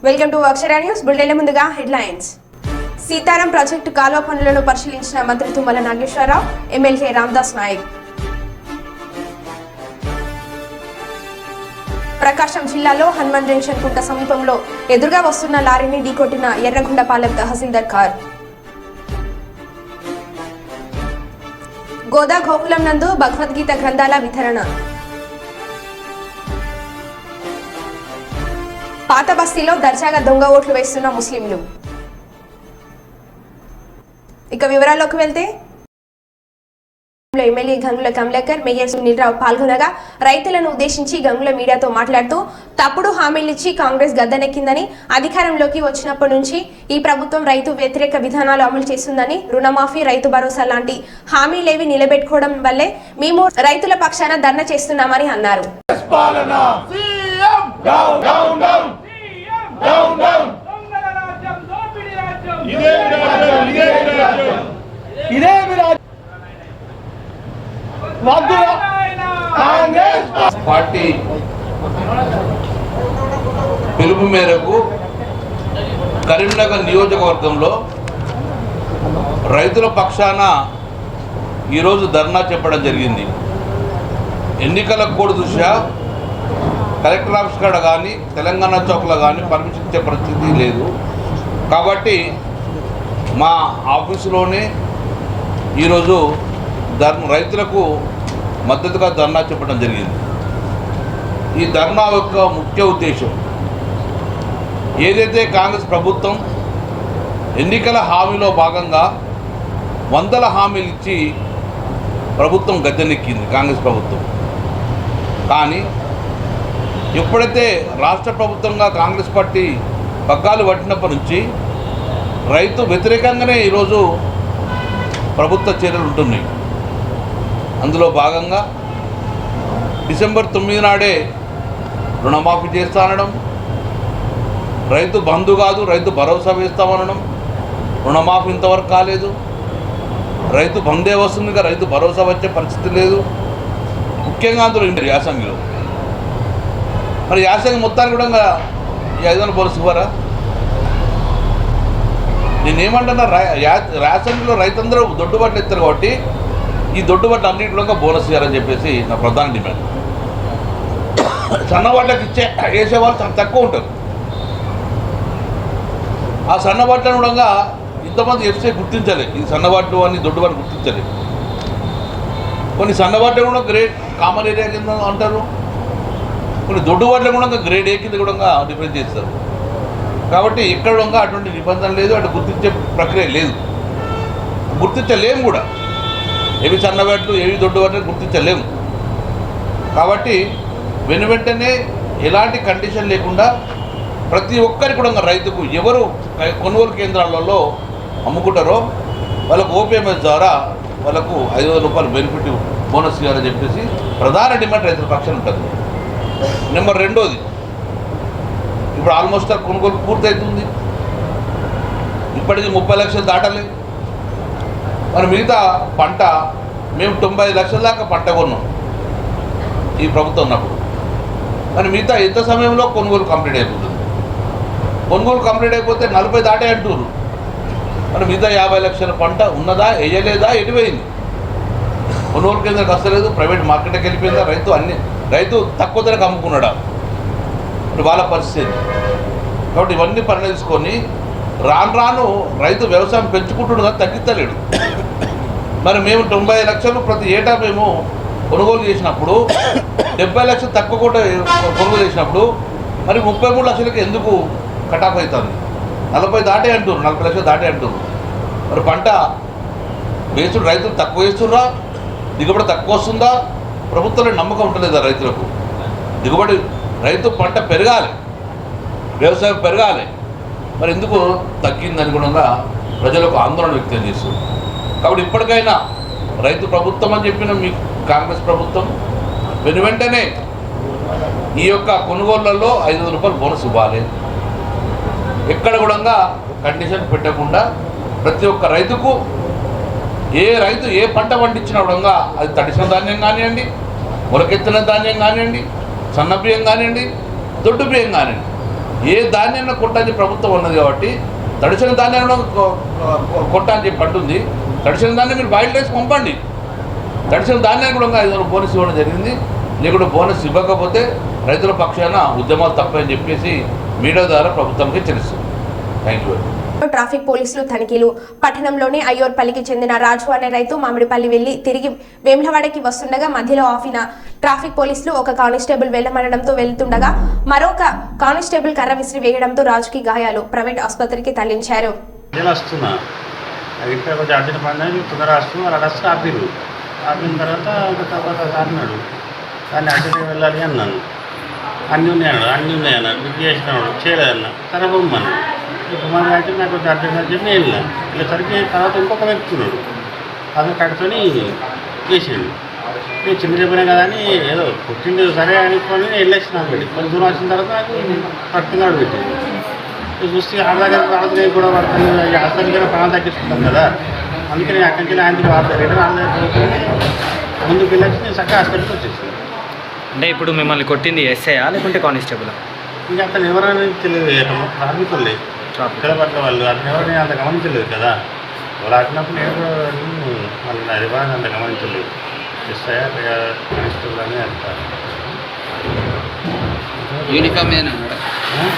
Welcome to Akshara news. బులెటిన్ల ముందుగా headlines. Sitaram project కాలువ పనులను పరిశీలించిన మంత్రి తుమ్మల నాగేశ్వరరావు, ఎమ్మెల్యే రామదాస్ నాయక్. ప్రకాశం జిల్లాలో హనుమాన్ జంక్షన్ కుంట సమీపంలో ఎదురుగా వస్తున్న లారీని ఢీకొట్టిన ఎర్రగొండపాలెం తహసీల్దార్ కార్. గోదా గోకులం నందు భగవద్గీత గ్రంథాల వితరణ. పాత బస్తీలో దర్జాగా దొంగ ఓట్లు వేస్తున్న ముస్లింలు. ఇక వివరాల్లోకి వెళ్తే, ఎమ్మెల్యే గంగుల కమలాకర్, మేయర్ సునీల్ రావు పాల్గొనగా రైతులను ఉద్దేశించి గంగుల మీడియాతో మాట్లాడుతూ తప్పుడు హామీలిచ్చి కాంగ్రెస్ గద్దెనెక్కిందని, అధికారంలోకి వచ్చినప్పటి నుంచి ఈ ప్రభుత్వం రైతు వ్యతిరేక విధానాలు అమలు చేస్తుందని, రుణమాఫీ, రైతు భరోసా లాంటి హామీలేవి నిలబెట్టుకోవడం వల్లే మేము రైతుల పక్షాన ధర్నా చేస్తున్నామని అన్నారు. పార్టీ పిలుపు మేరకు కరీంనగర్ నియోజకవర్గంలో రైతుల పక్షాన ఈరోజు ధర్నా చెప్పడం జరిగింది. ఎన్నికల కోడ్ దృష్ట్యా కలెక్టర్ ఆఫీస్ కాడ కానీ తెలంగాణ చౌక్లో కానీ పర్మిషన్ ఇచ్చే పరిస్థితి లేదు. కాబట్టి మా ఆఫీసులోనే ఈరోజు రైతులకు మద్దతుగా ధర్నా చెప్పడం జరిగింది. ఈ ధర్నా యొక్క ముఖ్య ఉద్దేశం, ఏదైతే కాంగ్రెస్ ప్రభుత్వం ఎన్నికల హామీలో భాగంగా వందల హామీలు ఇచ్చి ప్రభుత్వం గద్దెనెక్కింది కాంగ్రెస్ ప్రభుత్వం. కానీ ఎప్పుడైతే రాష్ట్ర ప్రభుత్వంగా కాంగ్రెస్ పార్టీ పగ్గాలు పట్టినప్పటి నుంచి రైతు వ్యతిరేకంగానే ఈరోజు ప్రభుత్వ చర్యలు ఉంటున్నాయి. అందులో భాగంగా డిసెంబర్ 9 నాడే రుణమాఫీ చేస్తానడం, రైతు బంధు కాదు రైతు భరోసా వేస్తామనడం, రుణమాఫీ ఇంతవరకు కాలేదు. రైతు బందే వస్తుంది, రైతు భరోసా వచ్చే పరిస్థితి లేదు. ముఖ్యంగా అందులో యాసంగిలో మరి యాసంగి మొత్తానికి కూడా ఈ 500 బోనస్ ఇవ్వరా? నేనేమంటున్నా, యాసంగిలో రైతందరూ దొడ్డుబాట్లు ఎత్తారు కాబట్టి ఈ దొడ్డుబాట్లు అన్నింటి కూడా బోనస్ ఇవ్వాలని చెప్పేసి నా ప్రధాన డిమాండ్. సన్నబాట్లకు వేసేవాళ్ళు చాలా తక్కువ ఉంటారు. ఆ సన్నబాట్లను కూడా ఇంతమంది ఎఫ్సీ గుర్తించలేదు. ఈ సన్నబాట్లు అని దొడ్డుబాట్లు గుర్తించలేదు. కొన్ని సన్నబాట్లు కూడా గ్రేడ్ కామన్ ఏరియా కింద అంటారు, కొన్ని దొడ్డుబాట్లు కూడా గ్రేడ్ ఏ కింద కూడా డిఫరెన్స్ చేస్తారు. కాబట్టి ఇక్కడ కూడా అటువంటి నిబంధన లేదు, అటు గుర్తించే ప్రక్రియ లేదు, గుర్తించలేము కూడా. ఏవి సన్నబాట్లు ఏవి దొడ్డుబాట్లు గుర్తించలేము. కాబట్టి వెంటనే ఎలాంటి కండిషన్ లేకుండా ప్రతి ఒక్కరికి కూడా రైతుకు ఎవరు కొనుగోలు కేంద్రాలలో అమ్ముకుంటారో వాళ్ళకు ఓపీఎంఎస్ ద్వారా వాళ్ళకు 500 రూపాయలు బెనిఫిట్ బోనస్ ఇవ్వాలని చెప్పేసి ప్రధాన డిమాండ్ రైతుల పక్షాన ఉంటుంది. నెంబర్ 2, ఇప్పుడు ఆల్మోస్ట్ కొనుగోలు పూర్తవుతుంది. ఇప్పటికీ 30 లక్షలు దాటలేదు. మరి మిగతా పంట మేము 90 లక్షల దాకా పంట కొన్నాం ఈ ప్రభుత్వం ఉన్నప్పుడు. మరి మిగతా ఎంత సమయంలో కొనుగోలు కంప్లీట్ అయిపోతుంది? కొనుగోలు కంప్లీట్ అయిపోతే 40 దాటే అంటున్నారు. మరి మిగతా 50 లక్షల పంట ఉన్నదా, వేయలేదా, ఎటుపోయింది? కొనుగోలు కేంద్రానికి వస్తలేదు, ప్రైవేట్ మార్కెట్కి వెళ్ళిపోయిందా? రైతు తక్కువ ధరకు అమ్ముకున్నాడా? మరి వాళ్ళ పరిస్థితి. కాబట్టి ఇవన్నీ పరిణించుకొని రాను రైతు వ్యవసాయం పెంచుకుంటున్నాడు కానీ తగ్గించలేడు. మరి మేము 90 లక్షలు ప్రతి ఏటా మేము కొనుగోలు చేసినప్పుడు 70 లక్షలు తక్కువ కూడా కొనుగోలు చేసినప్పుడు మరి 33 లక్షలకి ఎందుకు కటాఫ్ అవుతుంది? 40 దాటే అంటున్నారు, 40 లక్షలు దాటే అంటున్నారు. మరి పంట వేసుడు రైతులు తక్కువ వేస్తుర్రా, దిగుబడి తక్కువ వస్తుందా? ప్రభుత్వంలో నమ్మకం ఉంటలేదా రైతులకు? దిగుబడి రైతు పంట పెరగాలి, వ్యవసాయం పెరగాలి. మరి ఎందుకు తగ్గింది అనుగుణంగా ప్రజలకు ఆందోళన వ్యక్తం చేస్తుంది. కాబట్టి ఇప్పటికైనా రైతు ప్రభుత్వం అని చెప్పిన మీ కాంగ్రెస్ ప్రభుత్వం వెంటనే ఈ యొక్క కొనుగోళ్లలో 500 రూపాయలు బోనస్ ఇవ్వాలి. ఎక్కడ కూడా కండిషన్ పెట్టకుండా ప్రతి ఒక్క రైతుకు రైతు ఏ పంట పండించినా కూడా అది తడిసిన ధాన్యం కానివ్వండి, మొలకెత్తిన ధాన్యం కానివ్వండి, సన్న బియ్యం కానివ్వండి, దొడ్డు బియ్యం కానివ్వండి, ఏ ధాన్యాన్ని కొట్టని ప్రభుత్వం ఉన్నది కాబట్టి తడిసిన ధాన్యాన్ని కొట్టని చెప్పి అంటుంది. తడిసిన ధాన్యం మీరు బాయిల్ రైస్ పంపండి. తడిసిన ధాన్యాన్ని కూడా 500 బోనస్ ఇవ్వడం జరిగింది. లేకుంటే బోనస్ ఇవ్వకపోతే రైతుల పక్షాన ఉద్యమాలు తప్పని చెప్పేసి మీడియా ద్వారా ప్రభుత్వానికి తెలుస్తుంది. Thank you. ట్రాఫిక్ పోలీసులు తనిఖీలు. పట్టణంలోని అయ్యోర్పల్లికి చెందిన రాజు అనే రైతు మామిడిపల్లి వెళ్లి తిరిగి వేములవాడకి వస్తుండగా మధ్యలో ఆపిన ట్రాఫిక్ పోలీసులు ఒక కానిస్టేబుల్ వెళ్లమనడంతో వెళ్తుండగా మరొక కానిస్టేబుల్ కర్ర విసిరి వేయడంతో రాజుకి గాయాలు. ప్రైవేట్ ఆసుపత్రికి తరలించారు. ఆపిన తర్వాత అన్నాడు దాన్ని అడ్డకి వెళ్ళాలి అన్నాను. అన్నీ ఉన్నాయన్నాడు బుక్ చేసినాడు చేయలేదన్న సరే బొమ్మన్నాడు. కుమార్ అంటే నాకు కొంచెం అర్థం కాదు చెప్పి నేను వెళ్ళేసరికి తర్వాత ఇంకొక వ్యక్తి ఉన్నాడు అతను కట్టుకొని వేసాడు. నేను చిన్న చెప్పినా కదా అని ఏదో పుట్టింది సరే అనుకొని వెళ్ళేసినాను. పెట్టి కొంచెం దూరం వచ్చిన తర్వాత నాకు పట్టుకున్నాడు పెట్టింది. చూస్తే ఆడదాకా కూడా పడుతుంది. హాస్పిటల్ ప్రాణం తగ్గించుకుంటాం కదా, అందుకే నేను అక్కడికి వెళ్ళి ఆయనకి రిటర్న్ ముందుకు వెళ్ళొచ్చి నేను చక్కగా హాస్పిటల్కి వచ్చేసాను. అంటే ఇప్పుడు మిమ్మల్ని కొట్టింది ఎస్ఐయా లేకుంటే కానిస్టేబుల్? ఇంకా అతను ఎవరైనా తెలియదు, కార్మికులే పట్ల వాళ్ళు అతను ఎవరైనా అంత గమనించలేదు కదా. వాళ్ళు ఆడినప్పుడు నేను కూడా వాళ్ళని అది బాగా అంత గమనించలేదు. ఎస్ఐయా కానిస్టేబుల్ అని అంటారు. యూనిఫామ్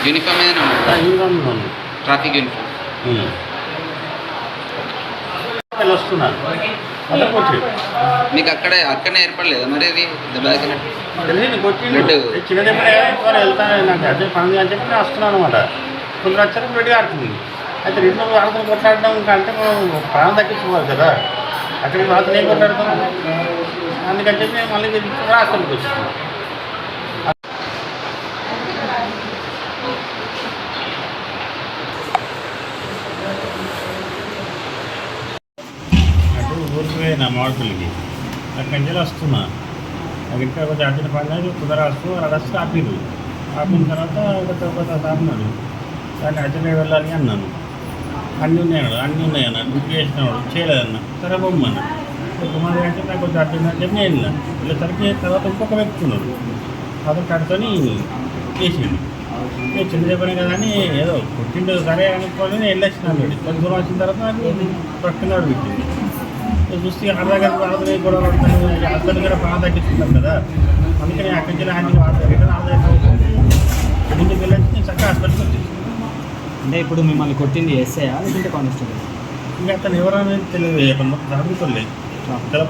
యూనిఫామ్ ట్రాఫిక్ యూనిఫామ్ వస్తున్నాను మీకు అక్కడనే ఏర్పడలేదు మరి అది తెలియదు కొట్టిండు. చిన్న దెబ్బ వెళ్తాను నాకు అదే పని అని చెప్పి నేను వస్తున్నాను అనమాట. కొంచెం వచ్చాక రెడీగా ఆడుతుంది. అయితే రెండు ఆడుకుని కొట్లాడడం అంటే మనం ప్రాణం తగ్గించుకోవాలి కదా, అక్కడికి మాత్రం ఏం కొట్లాడతాం. అందుకని చెప్పి నేను మళ్ళీ హాస్పిటల్కి వచ్చాను. ఊరిపోయినా మామిడిపల్లికి అక్కడి నుంచి వస్తున్నా. నాకు ఇంకా కొంచెం అర్జెంట్ పడినది కుదరాస్తూ అడస్తూ ఆపిరు. ఆపిన తర్వాత ఒక ఆపినాడు దాన్ని అర్జెంట్గా వెళ్ళాలి అన్నాను. అన్నీ ఉన్నాయన్నాడు బుక్ చేసినాడు చేయలేదన్న సరే బొమ్మన్నాడు. కుమార్ అంటే నాకు కొంచెం అర్జెంట్ అని చెప్పి నేను వెళ్ళేసరికి తర్వాత ఇంకొక వ్యక్తి ఉన్నాడు అతను కట్టుకొని వేసిండు. నేను చిన్న చెప్పాను కదా అని ఏదో పుట్టిండు సరే అనుకోని నేను వెళ్ళొచ్చినాను. కొంచెం దూరం వచ్చిన తర్వాత నాకు పట్టుకున్నాడు పెట్టింది. చూస్తే ఆడదాకా కూడా హాస్పిటల్ కూడా ప్రాణం తగ్గించుకుంటాం కదా, అందుకని అక్కడి నుంచి ఆయనకి రిటర్న్ ముందుకు వెళ్ళొచ్చి నేను చక్కగా హాస్పిటల్కి వచ్చేసాను. అంటే ఇప్పుడు మిమ్మల్ని కొట్టింది ఎస్ఐయా లేకుంటే కానిస్టేబుల్? ఇంకా అతను ఎవరైనా తెలియదు, కార్మికులే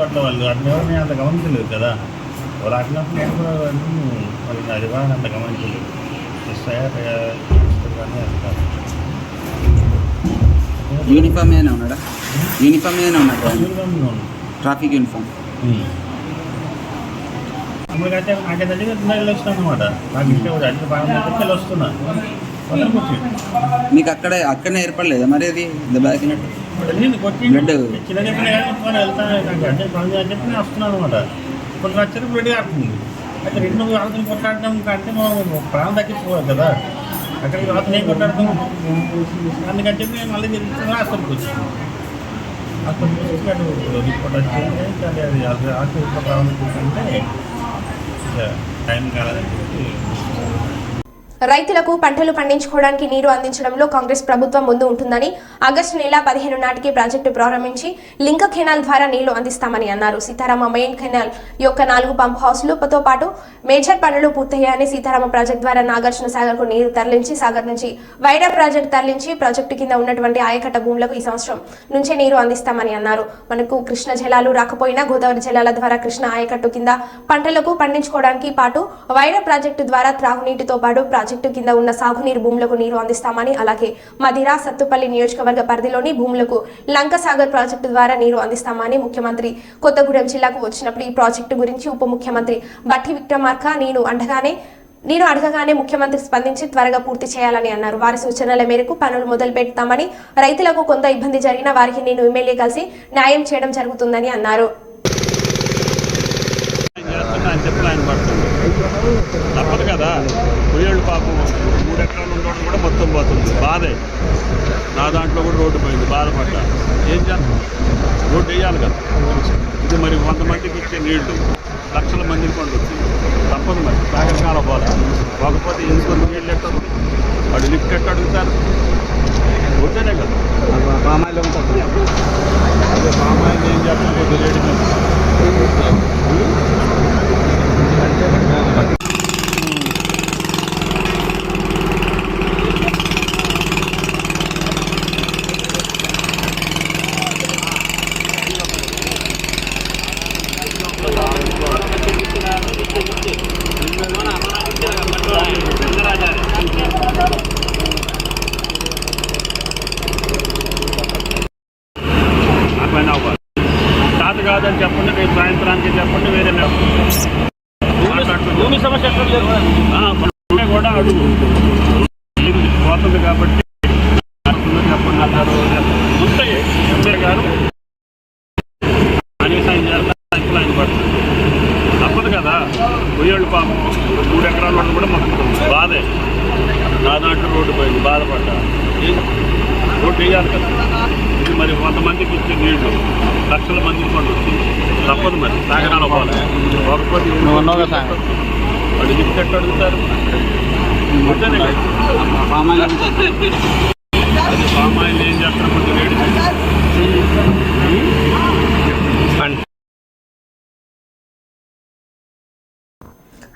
పట్ల వాళ్ళు అతను ఎవరైనా అంత గమనించలేదు కదా. వాళ్ళు ఆడినప్పుడు నేను కూడా వాళ్ళని అది బాగా అంత గమనించలేదు. ఎస్ఐయా కానీ అంటారు. యూనిఫామ్ ఏదైనా ఉన్నాడా? యూనిఫామ్ ఏదైనా ఉన్నాడు? Traffic uniform. అమ్మకైతే నాకే దగ్గర వెళ్ళి వచ్చినాను అనమాట. నాకు ఇంట్లో అడ్డు బాగా వెళ్ళి వస్తున్నాను. మీకు అక్కడనే ఏర్పడలేదా మరి అది దెబ్బకినట్టు? కొట్టిండు చిన్న చెప్పిన కానీ వెళ్తాను నాకు అడ్డు పని అని చెప్పి నేను వస్తున్నాను అనమాట. కొంచెం వచ్చారు రెడీ ఆడుతుంది. అయితే రెండు ఆడుతుని కొట్లాడడం కంటే మనం ప్రాణం తగ్గించుకోవాలి కదా, అక్కడికి రాత్రి ఏం కొట్లాడతాం. అందుకని చెప్పి నేను మళ్ళీ హాస్పిటల్కి వచ్చాను. హాస్పిటల్కి వచ్చి రిపోర్ట్ వచ్చింది. అది హాస్పిటల్ రావాలంటే టైం కాలేదని చెప్పి రైతులకు పంటలు పండించుకోవడానికి నీరు అందించడంలో కాంగ్రెస్ ప్రభుత్వం ముందు ఉంటుందని ఆగస్టు నెల 15 నాటికి ప్రాజెక్టు ప్రారంభించి లింక కెనాల్ ద్వారా నీళ్లు అందిస్తామని అన్నారు. సీతారామ మెయిన్ కెనాల్ యొక్క 4 పంప్ హౌస్లతో పాటు మేజర్ పనులు పూర్తయ్యాయని సీతారామ ప్రాజెక్టు ద్వారా నాగార్జున సాగర్ కు నీరు తరలించి సాగర్ నుంచి వైరా ప్రాజెక్టు తరలించి ప్రాజెక్టు కింద ఉన్నటువంటి ఆయకట్ట భూములకు ఈ సంవత్సరం నుంచే నీరు అందిస్తామని అన్నారు. మనకు కృష్ణ జలాలు రాకపోయినా గోదావరి జలాల ద్వారా కృష్ణ ఆయకట్టు కింద పంటలకు పండించుకోవడానికి పాటు వైరా ప్రాజెక్టు ద్వారా త్రాగునీటితో పాటు ప్రాజెక్టు కింద ఉన్న సాగునీరు భూములకు నీరు అందిస్తామని, అలాగే మధిరా సత్తుపల్లి నియోజకవర్గ పరిధిలోని భూములకు లంక సాగర్ ప్రాజెక్టు ద్వారా నీరు అందిస్తామని ముఖ్యమంత్రి కొత్తగూడెం జిల్లాకు వచ్చినప్పుడు ఈ ప్రాజెక్టు గురించి ఉప ముఖ్యమంత్రి బట్టి విక్రమార్క నేను అడగగానే ముఖ్యమంత్రి స్పందించి త్వరగా పూర్తి చేయాలని అన్నారు. వారి సూచనల మేరకు పనులు మొదలు పెడతామని, రైతులకు కొంత ఇబ్బంది జరిగిన వారికి నేను ఎమ్మెల్యే కలిసి న్యాయం చేయడం జరుగుతుందని అన్నారు. తప్పదు కదా, పుయ్యేళ్ళు పాపం 3 ఎకరాలు ఉండడం కూడా మొత్తం పోతుంది. బాధే, నా దాంట్లో కూడా రోడ్డు పోయింది, బాధపడ్డా. ఏం చేస్తాం, రోడ్డు వేయాలి కదా. ఇది మరి 100 మందికి ఇచ్చే నీళ్లు లక్షల మందికి పండుతుంది. తప్పదు మరి, జాగ్రత్తగా పోవాలి. కాకపోతే ఎందుకు నీళ్ళు ఎట్టుంది వాడు లిఫ్ట్ ఎట్లా అడుగుతారు? పోతేనే కదా. పామాయిలో ఉంటుంది. అదే పామాయిల్ ఏం చేస్తాం కొద్ది రేటు తాత కాదని చెప్పండి, రేపు సాయంత్రానికి చెప్పండి, వేరే భూమి సమస్య కూడా అడుగు పోతుంది కాబట్టి చెప్పండి అన్నారు. ఉంటాయి ఎంపీ గారు కనీసం ఆయన పడుతుంది, తప్పదు కదా. పొయ్యేళ్ళు పాపం 3 ఎకరాల వాళ్ళు కూడా మొక్కుతుంది, బాధే. నా దాంట్లో రోడ్డు పోయింది, బాధపడ్డా. రోడ్డు వేయాలి కదా. ఇది మరి 100 మందికి ఇచ్చే నీళ్లు లక్షల మందికి పండుతుంది, తప్పదు. మరి సాగరాలు పోవాలి. వాడు లిఫ్ట్ ఎట్లా అడుగుతారు? అది పామాయిల్ ఏం చేస్తారు కొద్ది రేటు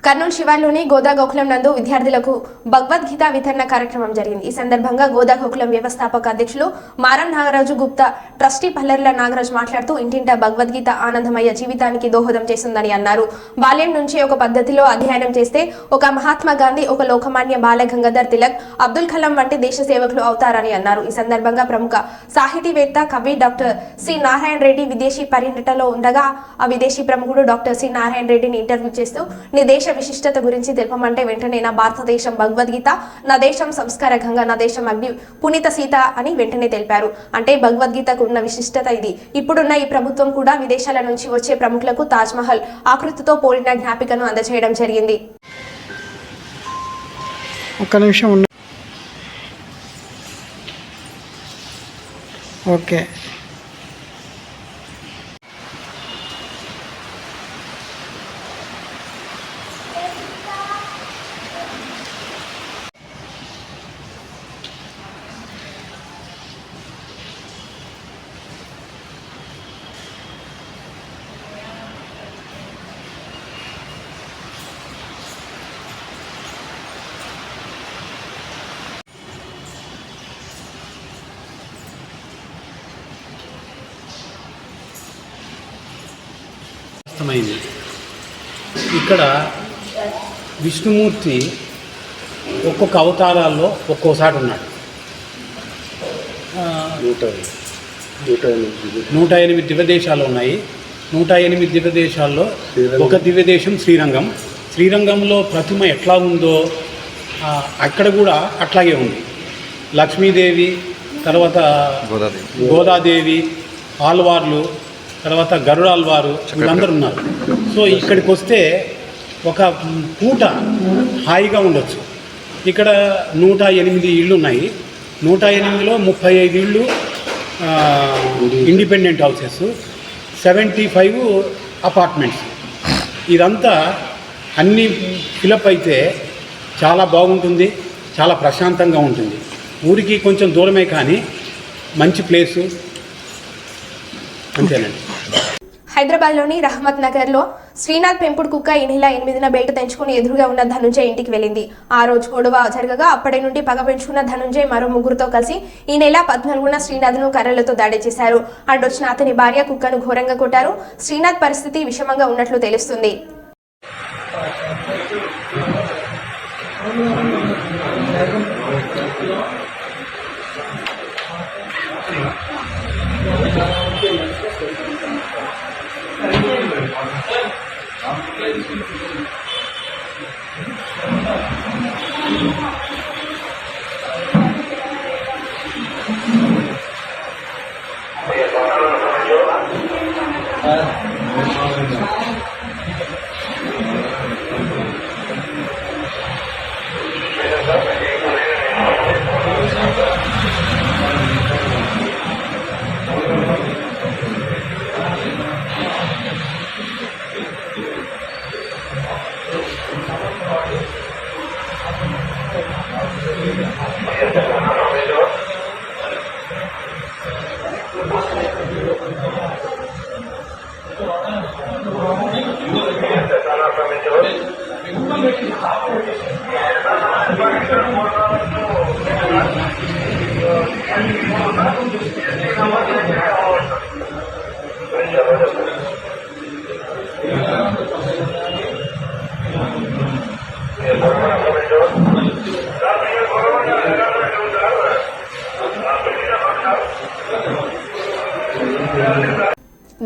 కర్నూలు శివార్లోని గోదా గోకులం నందు విద్యార్థులకు భగవద్గీత వితరణ కార్యక్రమం జరిగింది. ఈ సందర్భంగా గోదా గోకులం వ్యవస్థాపక అధ్యక్షులు మారం నాగరాజు గుప్తా, ట్రస్టీ పల్లెర్ల నాగరాజు మాట్లాడుతూ ఇంటింటా భగవద్గీత ఆనందమయ్య జీవితానికి దోహదం చేస్తుందని అన్నారు. బాల్యం నుంచి ఒక పద్ధతిలో అధ్యయనం చేస్తే ఒక మహాత్మా గాంధీ, ఒక లోకమాన్య బాల గంగాధర్ తిలక్, అబ్దుల్ కలాం వంటి దేశ సేవకులు అవుతారని అన్నారు. ఈ సందర్భంగా ప్రముఖ సాహితీవేత్త కవి డాక్టర్ సి నారాయణ రెడ్డి విదేశీ పర్యటనలో ఉండగా ఆ విదేశీ ప్రముఖుడు డాక్టర్ సి నారాయణ రెడ్డిని ఇంటర్వ్యూ చేస్తూ నీ దేశ విశిష్టత గురించి తెలుపమంటే వెంటనే నా భారతదేశం భగవద్గీత, నా దేశం సంస్కార గంగా, నా దేశం అగ్ని పునీత సీత అని వెంటనే తెలిపారు. అంటే భగవద్గీతకు ఉన్న విశిష్టత ఇది. ఇప్పుడున్న ఈ ప్రభుత్వం కూడా విదేశాల నుంచి వచ్చే ప్రముఖులకు తాజ్మహల్ ఆకృతితో పోలిన జ్ఞాపికను అందజేయడం జరిగింది. ఒక్క నిమిషం ఉండు. ఓకే. ఇక్కడ విష్ణుమూర్తి ఒక్కొక్క అవతారాల్లో ఒక్కోసారి ఉన్నాడు. 108 దివ్యదేశాలు ఉన్నాయి. 108 దివ్యదేశాల్లో ఒక దివ్యదేశం శ్రీరంగం. శ్రీరంగంలో ప్రతిమ ఎట్లా ఉందో అక్కడ కూడా అట్లాగే ఉంది. లక్ష్మీదేవి, తర్వాత గోదాదేవి, ఆల్వార్లు, తర్వాత గరుడాల్వారు, వీళ్ళందరూ ఉన్నారు. సో ఇక్కడికి వస్తే ఒక పూట హాయిగా ఉండొచ్చు. ఇక్కడ 108 ఇళ్ళు ఉన్నాయి. 108లో 35 ఇళ్ళు ఇండిపెండెంట్ హౌసెస్, 75 అపార్ట్మెంట్స్. ఇదంతా అన్నీ ఫిలప్ అయితే చాలా బాగుంటుంది, చాలా ప్రశాంతంగా ఉంటుంది. ఊరికి కొంచెం దూరమే కానీ మంచి ప్లేసు, అంతేనండి. హైదరాబాద్లోని రహమత్ నగర్లో శ్రీనాథ్ పెంపుడు కుక్క ఈ నెల 8న బెల్ట్ తెంచుకుని ఎదురుగా ఉన్న ధనుంజయ్ ఇంటికి వెళ్ళింది. ఆ రోజు గొడవ జరగగా అప్పటి నుండి పగ పెంచుకున్న ధనుంజయ్ మరో ముగ్గురుతో కలిసి ఈ నెల 14న శ్రీనాథ్ను కర్రలతో దాడి చేశారు. అడ్డొచ్చిన అతని భార్య కుక్కను ఘోరంగా కొట్టారు. శ్రీనాథ్ పరిస్థితి విషమంగా ఉన్నట్లు తెలుస్తుంది.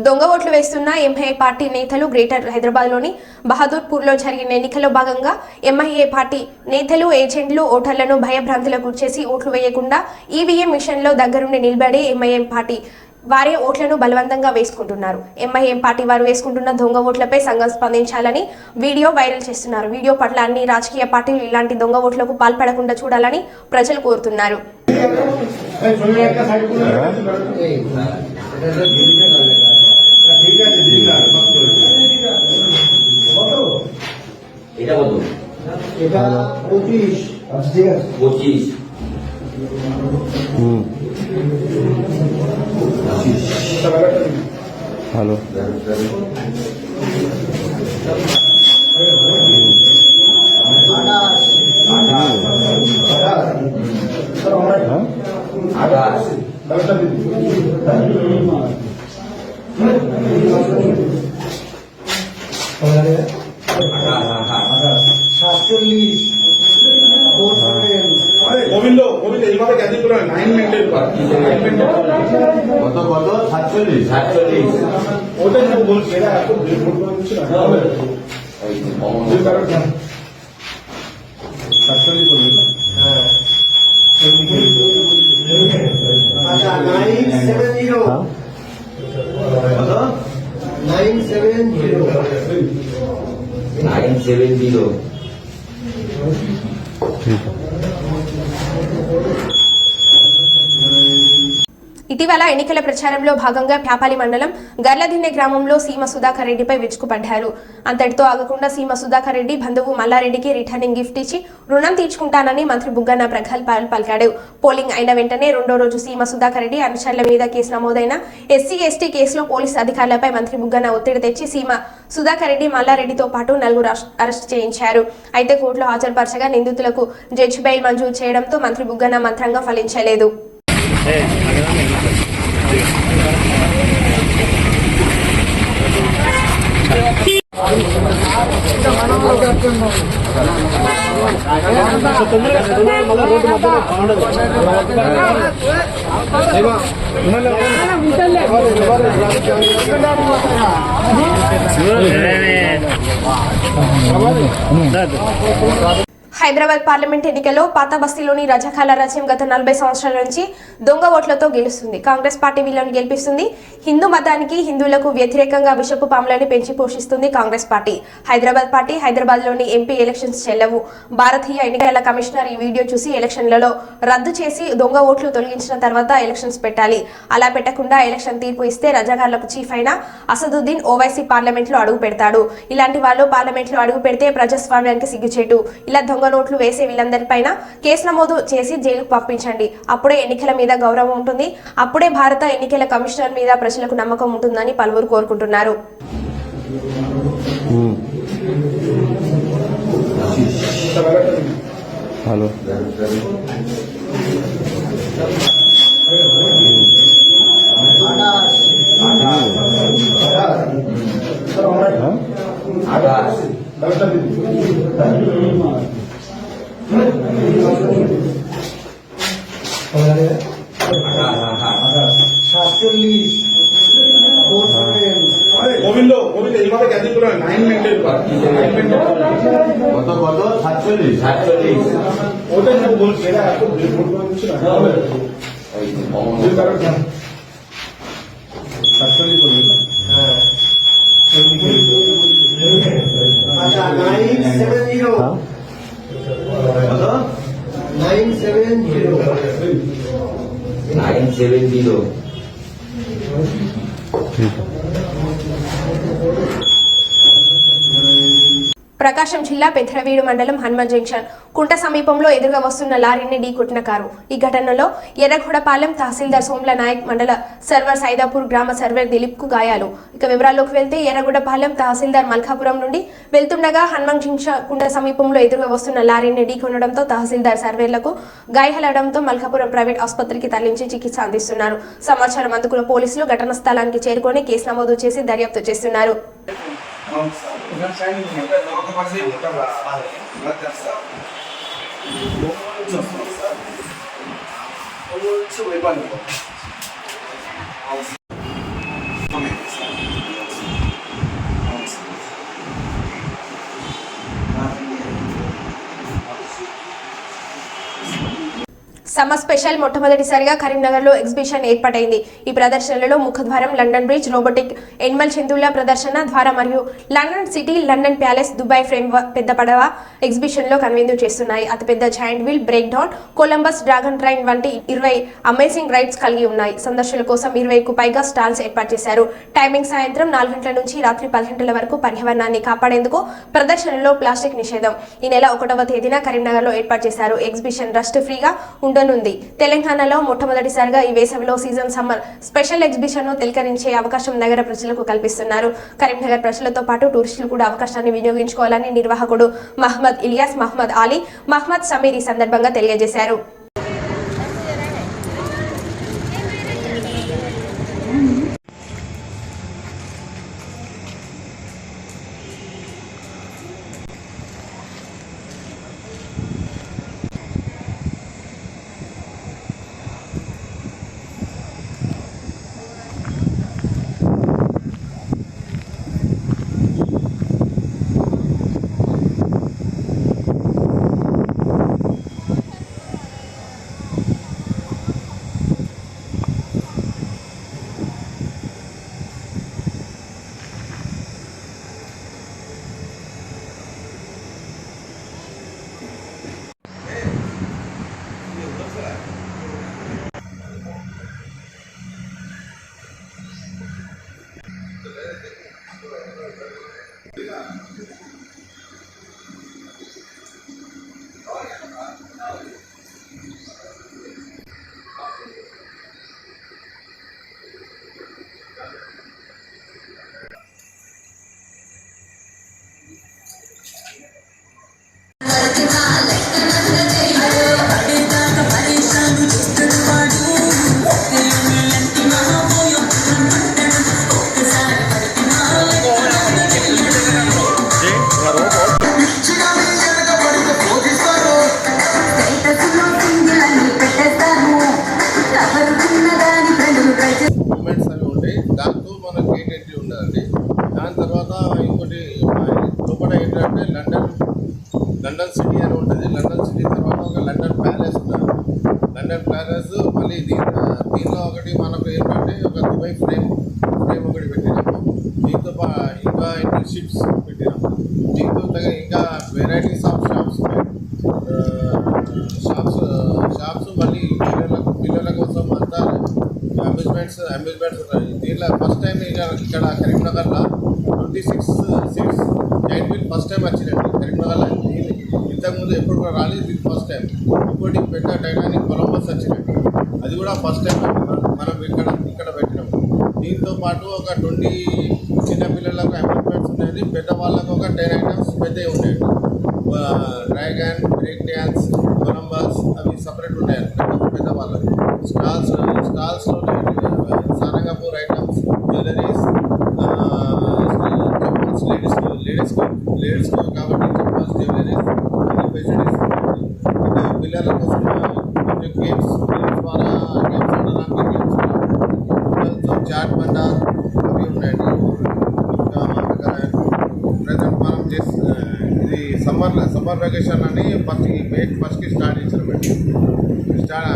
దొంగ ఓట్లు వేస్తున్న ఎంఐఏ పార్టీ నేతలు గ్రేటర్ హైదరాబాద్లోని బహదూర్పూర్లో జరిగిన ఎన్నికల్లో భాగంగా ఎంఐఏ పార్టీ నేతలు ఏజెంట్లు ఓటర్లను భయభ్రాంతులకు గురిచేసి ఓట్లు వేయకుండా ఈవీఎం మిషన్లో దగ్గరుండి నిలబడి ఎంఐఎం పార్టీ వారే ఓట్లను బలవంతంగా వేసుకుంటున్నారు. ఎంఐఎం పార్టీ వారు వేసుకుంటున్న దొంగ ఓట్లపై సంఘం స్పందించాలని వీడియో వైరల్ చేస్తున్నారు. వీడియో పట్ల అన్ని రాజకీయ పార్టీలు ఇలాంటి దొంగ ఓట్లకు పాల్పడకుండా చూడాలని ప్రజలు కోరుతున్నారు. हेलो গোবিন্দ গোবিন্দ এইভাবে ক্যান্সেল করে 9 মিনিটের পর কত কত 47 ওটাই তো বলছি এরা এত ভুল করে দিচ্ছে না এই কারণে 47 করবে হ্যাঁ আচ্ছা 970 কত 970 ఇటీవల ఎన్నికల ప్రచారంలో భాగంగా ప్యాపాలి మండలం గర్లదిన్నె గ్రామంలో సీమ సుధాకర్ రెడ్డిపై విరుచుకుపడ్డారు. అంతటితో ఆగకుండా సీమ సుధాకర్ రెడ్డి బంధువు మల్లారెడ్డికి రిటర్నింగ్ గిఫ్ట్ ఇచ్చి రుణం తీర్చుకుంటానని మంత్రి బుగ్గన ప్రగల్భాలు పలికాడు. పోలింగ్ అయిన వెంటనే రెండో రోజు సీమ సుధాకర్ రెడ్డి అనుచరుల మీద కేసు నమోదైన ఎస్సీ/ఎస్టీ కేసులో పోలీసు అధికారులపై మంత్రి బుగ్గన ఒత్తిడి తెచ్చి సీమ సుధాకర్ రెడ్డి మల్లారెడ్డితో పాటు 4 అరెస్ట్ చేయించారు. అయితే కోర్టులో హాజరుపరచగా నిందితులకు జడ్జి బెయిల్ మంజూరు చేయడంతో మంత్రి బుగ్గన మంత్రంగా ఫలించలేదు. హైదరాబాద్ పార్లమెంట్ ఎన్నికల్లో పాత బస్తీలోని రజాకాల రాజ్యం గత 40 సంవత్సరాల నుంచి దొంగ ఓట్లతో గెలుస్తుంది. కాంగ్రెస్ పార్టీ వీళ్ళను గెలిపిస్తుంది. హిందూ మతానికి హిందువులకు వ్యతిరేకంగా విషపు పాములని పెంచి పోషిస్తుంది కాంగ్రెస్ పార్టీ. హైదరాబాద్లోని ఎంపీ ఎలక్షన్స్ చెల్లవు. భారతీయ ఎన్నికల కమిషనర్ ఈ వీడియో చూసి ఎలక్షన్లలో రద్దు చేసి దొంగ ఓట్లు తొలగించిన తర్వాత ఎలక్షన్స్ పెట్టాలి. అలా పెట్టకుండా ఎలక్షన్ తీర్పు ఇస్తే రజాకార్లకు చీఫ్ అయిన అసదుద్దీన్ ఓవైసీ పార్లమెంట్ లో అడుగు పెడతాడు. ఇలాంటి వాళ్ళు పార్లమెంట్ లో అడుగు పెడితే ప్రజాస్వామ్యానికి సిగ్గుచేటు. ఇలా దొంగ నోట్లు వేసే వీళ్ళందరిపైన కేసు నమోదు చేసి జైలుకు పంపించండి. అప్పుడే ఎన్నికల మీద గౌరవం ఉంటుంది. అప్పుడే భారత ఎన్నికల కమిషనర్ మీద ప్రజలకు నమ్మకం ఉంటుందని పలువురు కోరుకుంటున్నారు. हेलो গোবিন্দ গোবিন্দ এইভাবে ক্যান্সেল করে 9 মিনিটের পর কত কত 47 ওটাই তো বলছি এরা এত ভুল করে দিচ্ছে না এই কারণে 47 করবে হ্যাঁ আচ্ছা 970 কত 970 । ప్రకాశం జిల్లా పెద్దరవీడు మండలం హనుమాన్ జంక్షన్ కుంట సమీపంలో ఎదురుగా వస్తున్న లారీని ఢీకొట్టిన కారు. ఈ ఘటనలో ఎర్రగొడపాలెం తహసీల్దార్ సోమ్ల నాయక్, మండల సర్వర్ సైదాపూర్ గ్రామ సర్వర్ దిలీప్ కు గాయాలు. ఇక వివరాల్లోకి వెళ్తే ఎర్రగొడపాలెం తహసీల్దార్ మల్కాపురం నుండి వెళ్తుండగా హనుమాన్ జంక్షన్ కుంట సమీపంలో ఎదురుగా వస్తున్న లారీని ఢీకొనడంతో తహసీల్దార్ సర్వేర్లకు గాయాలవడంతో మల్కాపురం ప్రైవేట్ ఆసుపత్రికి తరలించి చికిత్స అందిస్తున్నారు. సమాచారం అందుకున్న పోలీసులు ఘటనా స్థలానికి చేరుకొని కేసు నమోదు చేసి దర్యాప్తు చేస్తున్నారు. సమ్మర్ స్పెషల్ మొట్టమొదటిసారిగా కరీంనగర్లో ఎగ్జిబిషన్ ఏర్పాటైంది. ఈ ప్రదర్శనలో ముఖద్వారం, లండన్ బ్రిడ్జ్, రోబోటిక్ ఎనిమల్ జంతువుల ప్రదర్శన ద్వారం మరియు London city, London palace, Dubai frame పెద్ద పడవ ఎగ్జిబిషన్లో కనువిందు చేస్తున్నాయి. అతిపెద్ద giant wheel, break down, Columbus, dragon train వంటి 20 అమేజింగ్ రైడ్స్ కలిగి ఉన్నాయి. సందర్శకుల కోసం 20కు పైగా స్టాల్స్ ఏర్పాటు చేశారు. టైమింగ్ సాయంత్రం 4 గంటల నుంచి రాత్రి 10 గంటల వరకు. పర్యావరణాన్ని కాపాడేందుకు ప్రదర్శనలో ప్లాస్టిక్ నిషేధం. ఈ నెల 1వ తేదీన కరీంనగర్లో ఏర్పాటు చేశారు. ఎగ్జిబిషన్ రస్ట్ ఫ్రీగా ఉండనుంది. తెలంగాణలో మొట్టమొదటిసారిగా ఈ వేసవిలో సీజన్ సమ్మర్ స్పెషల్ ఎగ్జిబిషన్ ను తిలకరించే అవకాశం నగర ప్రజలకు కల్పిస్తున్నారు. కరీంనగర్ ప్రజలతో పాటు టూరిస్టులు కూడా అవకాశాన్ని వినియోగించుకోవాలని నిర్వాహకుడు మహమ్మద్ ఇలియాస్, మహమ్మద్ అలీ, మహమ్మద్ సమీర్ ఈ సందర్భంగా తెలియజేశారు. మూమెంట్స్ అవి ఉంటాయి. దాంతో మనకి ఏంటంటే ఉండదండి. దాని తర్వాత ఇంకోటి లోపల ఏంటంటే లండన్ సిటీ అని ఉంటుంది. లండన్ సిటీ తర్వాత ఒక లండన్ ప్యాలెస్ ఉంటుంది. లండన్ ప్యాలెస్ మళ్ళీ దీనిలో ఒకటి మనకు ఏంటంటే ఒక దుబాయ్ ఫ్రేమ్ ఒకటి పెట్టినాము. దీంతో ఇంకా షిప్స్ పెట్టినాము. దీంతో ఇంకా వెరైటీస్ ఆఫ్ షాప్స్ ఉన్నాయి. షాప్స్ మళ్ళీ పిల్లల కోసం అంతా అమ్యూజ్మెంట్స్ ఉన్నాయి. దీంట్లో ఫస్ట్ టైం ఇక్కడ కరీంనగర్లో 26 seats giant wheel first time వచ్చిందండి కరీంనగర్లో. ఇంతకుముందు ఎప్పుడు కూడా రాలేదు, ఇది ఫస్ట్ టైం. ఇంకోటి పెద్ద టైటానిక్ కొలంబస్ వచ్చిందండి, అది కూడా ఫస్ట్ టైం మనం ఇక్కడ పెట్టినాము. దీంతో పాటు ఒక 20 చిన్నపిల్లలకు అమ్యూజ్మెంట్స్ ఉన్నాయి. పెద్దవాళ్ళకు ఒక 10 ఐటమ్స్ పెద్దవి ఉన్నాయండి. డ్రాగన్, బ్రేక్ డ్యాన్స్, కొలంబస్ అవి సపరేట్ ఉన్నాయి పెద్దవాళ్ళకు. స్టాల్స్లో Sarangapur items, jewelleries, chappals, ladies కాబట్టి చెప్పల్స్, జ్యువెలరీస్ అన్ని ఫెసిలిటీస్. ఇంకా పిల్లల కోసం కొంచెం గేమ్స్ ద్వారా గేమ్స్ ఆడడానికి పిల్లలతో చాట్ బండా అవి ఉన్నాయండి. ఇంకా ప్రజెంట్ మనం ఇది సమ్మర్ వెకేషన్ అని ఫస్ట్కి స్టార్ట్ చేసామండి.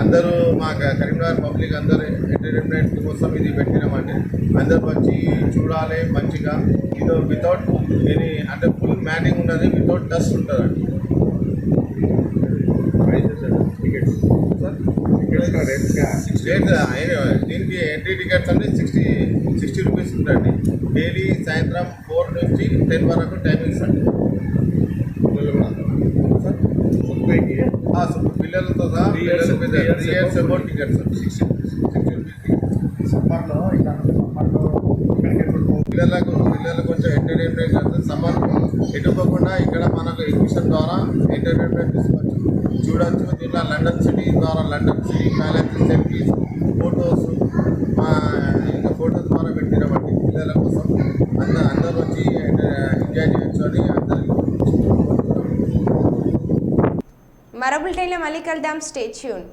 అందరూ మా కరీంనగర్ పబ్లిక్ అందరూ ఎంటర్టైన్మెంట్ కోసం ఇది పెట్టినామండి. అందరూ వచ్చి చూడాలి మంచిగా. ఇది వితౌట్ ఎనీ అంటే ఫుల్ మ్యాటింగ్ ఉన్నది, వితౌట్ డస్ట్ ఉంటుందండి. దీనికి ఎంట్రీ టికెట్స్ అంటే 60 రూపీస్ ఉంటుంది. డైలీ సాయంత్రం 4 నుంచి 10 వరకు టైమింగ్స్ అండి. years ago tickets. సమ్మర్లో పిల్లలకు కొంచెం ఎంటర్టైన్మెంట్ అంటే సమ్మర్ ఎటుకోకుండా ఇక్కడ మనకు ఎగ్జిబిషన్ ద్వారా ఎంటర్టైన్మెంట్ తీసుకోవచ్చు, చూడవచ్చు. దీంట్లో London city palace selfies photos ఇంకా ఫొటోస్ ద్వారా పెట్టినటువంటి పిల్లల కోసం అందరూ వచ్చి ఎంజాయ్ చేయొచ్చు అని అందరికీ. మరో బులెటిన్లో మళ్ళీ కలుద్దాం. Stay tune.